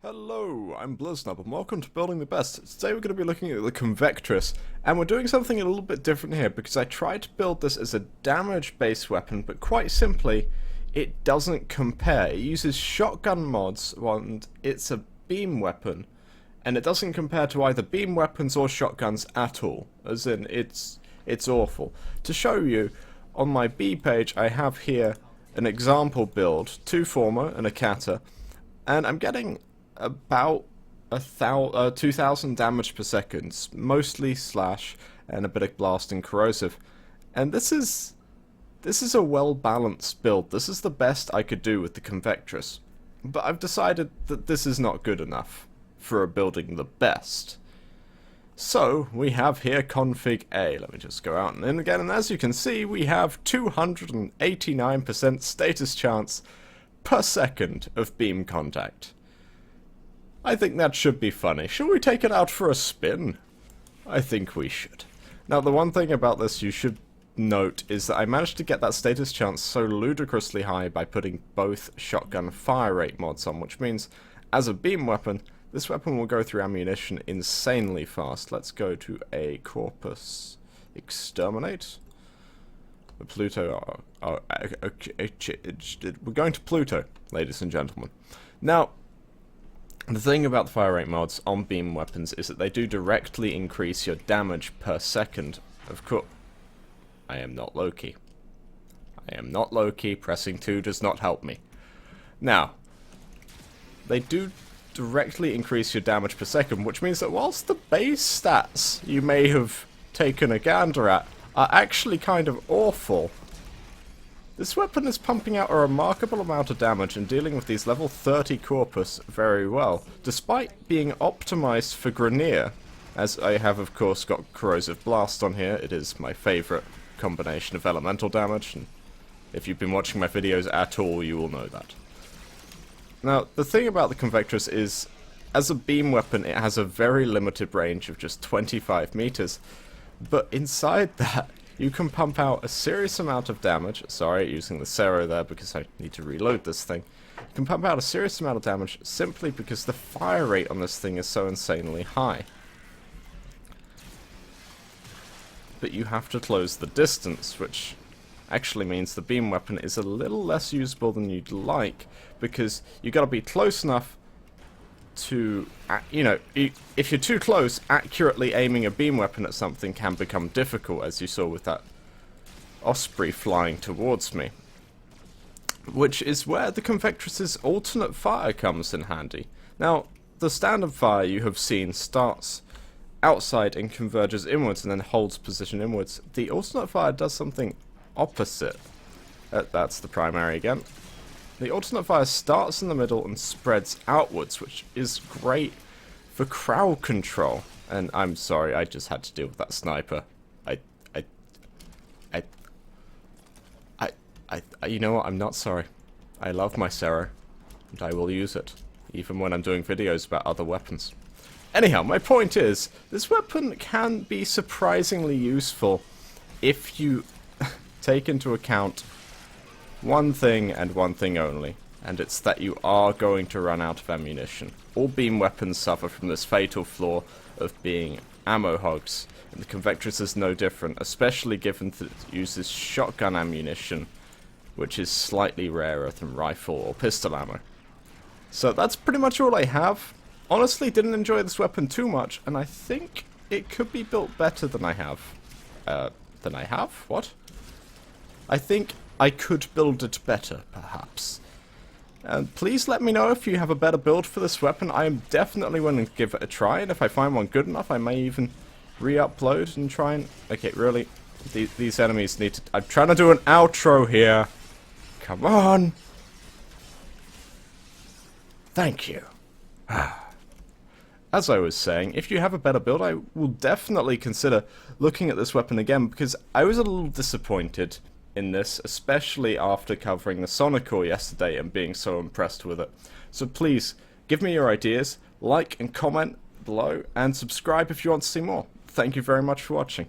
Hello, I'm Bliznub and welcome to Building the Best. Today we're going to be looking at the Convectrix, and we're doing something a little bit different here because I tried to build this as a damage-based weapon, but quite simply, it doesn't compare. It uses shotgun mods, and it's a beam weapon, and it doesn't compare to either beam weapons or shotguns at all, as in, it's awful. To show you, on my B page, I have here an example build, 2 former and a kata, and I'm getting about 2,000 damage per second, mostly slash and a bit of blast and corrosive. And this is a well-balanced build. This is the best I could do with the Convectrix. But I've decided that this is not good enough for building the best. So, we have here config A. Let me just go out and in again, and as you can see, we have 289% status chance per second of beam contact. I think that should be funny. Shall we take it out for a spin? I think we should. Now, the one thing about this you should note is that I managed to get that status chance so ludicrously high by putting both shotgun fire rate mods on, which means, as a beam weapon, this weapon will go through ammunition insanely fast. Let's go to a Corpus Exterminate. Pluto. We're going to Pluto, ladies and gentlemen. Now, the thing about the fire rate mods on beam weapons is that they do directly increase your damage per second. Of course, I am not Loki. I am not Loki. Pressing 2 does not help me. Now, they do directly increase your damage per second, which means that whilst the base stats you may have taken a gander at are actually kind of awful, this weapon is pumping out a remarkable amount of damage and dealing with these level 30 corpus very well, despite being optimized for Grenier, as I have of course got Corrosive Blast on here. It is my favourite combination of elemental damage, and if you've been watching my videos at all, you will know that. Now, the thing about the Convectrix is, as a beam weapon, it has a very limited range of just 25 meters, but inside that, you can pump out a serious amount of damage. Sorry, using the Cero there because I need to reload this thing. You can pump out a serious amount of damage simply because the fire rate on this thing is so insanely high. But you have to close the distance, which actually means the beam weapon is a little less usable than you'd like, because you got to be close enough to, you know, if you're too close, accurately aiming a beam weapon at something can become difficult, as you saw with that Osprey flying towards me. Which is where the Convectrix's alternate fire comes in handy. Now, the standard fire you have seen starts outside and converges inwards and then holds position inwards. The alternate fire does something opposite. That's the primary again. The alternate fire starts in the middle and spreads outwards, which is great for crowd control. And I'm sorry, I just had to deal with that sniper. You know what? I'm not sorry. I love my Cero, and I will use it, even when I'm doing videos about other weapons. Anyhow, my point is, this weapon can be surprisingly useful if you take into account one thing and one thing only, and it's that you are going to run out of ammunition. All beam weapons suffer from this fatal flaw of being ammo hogs, and the Convectrix is no different, especially given that it uses shotgun ammunition, which is slightly rarer than rifle or pistol ammo. So that's pretty much all I have. Honestly, didn't enjoy this weapon too much, and I think it could be built better than I have. What? I think I could build it better, perhaps. And please let me know if you have a better build for this weapon. I am definitely willing to give it a try, and if I find one good enough, I may even re-upload and try and... Okay, really? These enemies need to... I'm trying to do an outro here. Come on! Thank you. As I was saying, if you have a better build, I will definitely consider looking at this weapon again, because I was a little disappointed in this, especially after covering the Sonic Core yesterday and being so impressed with it. So please, give me your ideas, like and comment below, and subscribe if you want to see more. Thank you very much for watching.